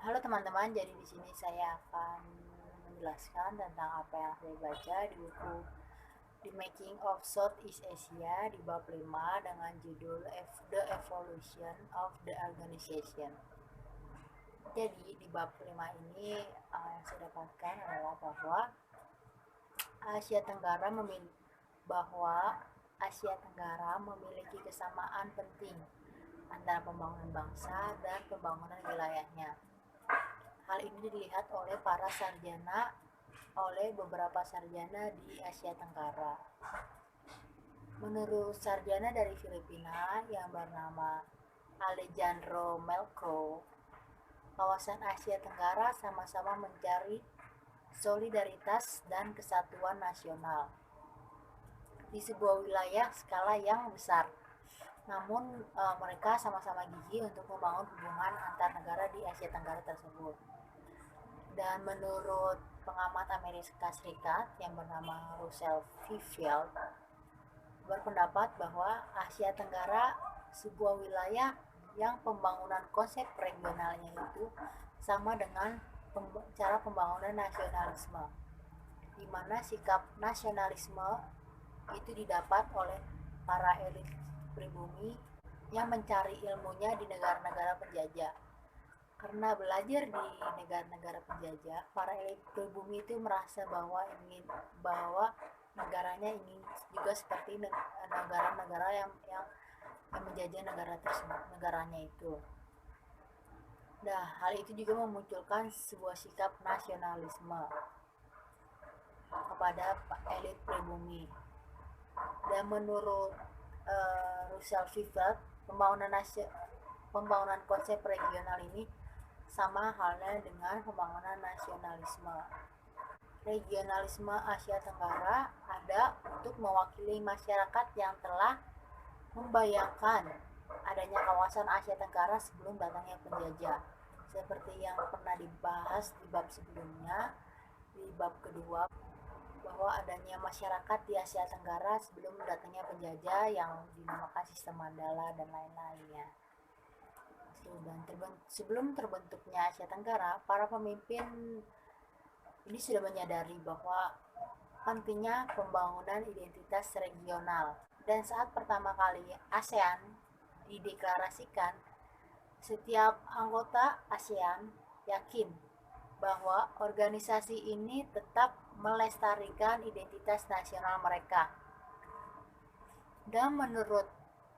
Halo teman-teman, jadi di sini saya akan menjelaskan tentang apa yang saya baca di buku The Making of Southeast Asia di bab 5 dengan judul The Evolution of the Organization. Jadi di bab 5 ini yang saya dapatkan adalah bahwa Asia Tenggara memiliki kesamaan penting antara pembangunan bangsa dan pembangunan wilayahnya. Hal ini dilihat oleh beberapa sarjana di Asia Tenggara. Menurut sarjana dari Filipina yang bernama Alejandro Melcro, kawasan Asia Tenggara sama-sama mencari solidaritas dan kesatuan nasional di sebuah wilayah skala yang besar. Namun mereka sama-sama gigih untuk membangun hubungan antar negara di Asia Tenggara tersebut. Dan menurut pengamat Amerika Serikat yang bernama Russell Fifield berpendapat bahwa Asia Tenggara sebuah wilayah yang pembangunan konsep regionalnya itu sama dengan cara pembangunan nasionalisme, di mana sikap nasionalisme itu didapat oleh para elit pribumi yang mencari ilmunya di negara-negara penjajah. Karena belajar di negara-negara penjajah, para elit pribumi itu merasa bahwa negaranya ingin juga seperti negara-negara yang menjajah negaranya itu. Nah, hal itu juga memunculkan sebuah sikap nasionalisme kepada elit pribumi. Dan menurut Russell Fifield, pembangunan konsep regional ini sama halnya dengan pembangunan nasionalisme. Regionalisme Asia Tenggara ada untuk mewakili masyarakat yang telah membayangkan adanya kawasan Asia Tenggara sebelum datangnya penjajah, seperti yang pernah dibahas di bab sebelumnya, di bab kedua, bahwa adanya masyarakat di Asia Tenggara sebelum datangnya penjajah yang dinamakan sistem Mandala dan lain-lainnya. Dan sebelum terbentuknya Asia Tenggara, para pemimpin ini sudah menyadari bahwa pentingnya pembangunan identitas regional. Dan saat pertama kali ASEAN dideklarasikan, setiap anggota ASEAN yakin bahwa organisasi ini tetap melestarikan identitas nasional mereka. Dan menurut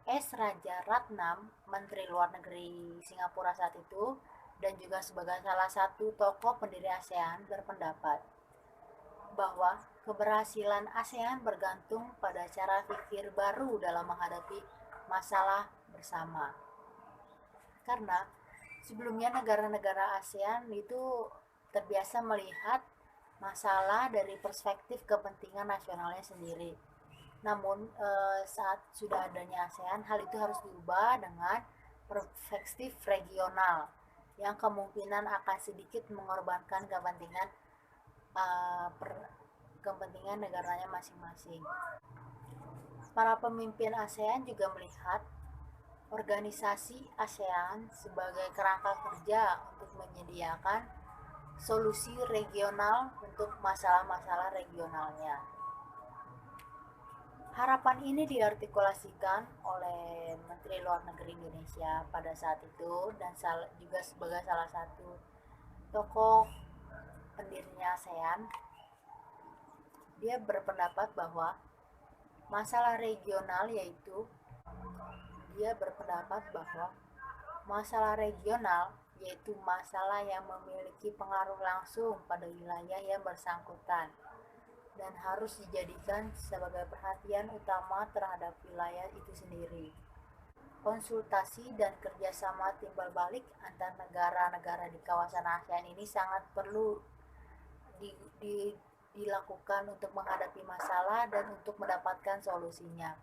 S. Rajaratnam, Menteri Luar Negeri Singapura saat itu, dan juga sebagai salah satu tokoh pendiri ASEAN, berpendapat bahwa keberhasilan ASEAN bergantung pada cara pikir baru dalam menghadapi masalah bersama. Karena sebelumnya negara-negara ASEAN itu terbiasa melihat masalah dari perspektif kepentingan nasionalnya sendiri. Namun saat sudah adanya ASEAN, hal itu harus diubah dengan perspektif regional yang kemungkinan akan sedikit mengorbankan kepentingan negaranya masing-masing. Para pemimpin ASEAN juga melihat organisasi ASEAN sebagai kerangka kerja untuk menyediakan solusi regional untuk masalah-masalah regionalnya. Harapan ini diartikulasikan oleh Menteri Luar Negeri Indonesia pada saat itu dan juga sebagai salah satu tokoh pendirinya ASEAN. Dia berpendapat bahwa masalah regional yaitu masalah yang memiliki pengaruh langsung pada wilayah yang bersangkutan dan harus dijadikan sebagai perhatian utama terhadap wilayah itu sendiri. Konsultasi dan kerjasama timbal balik antar negara-negara di kawasan ASEAN ini sangat perlu dilakukan untuk menghadapi masalah dan untuk mendapatkan solusinya.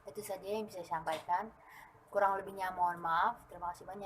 Itu saja yang bisa saya sampaikan. Kurang lebihnya mohon maaf. Terima kasih banyak.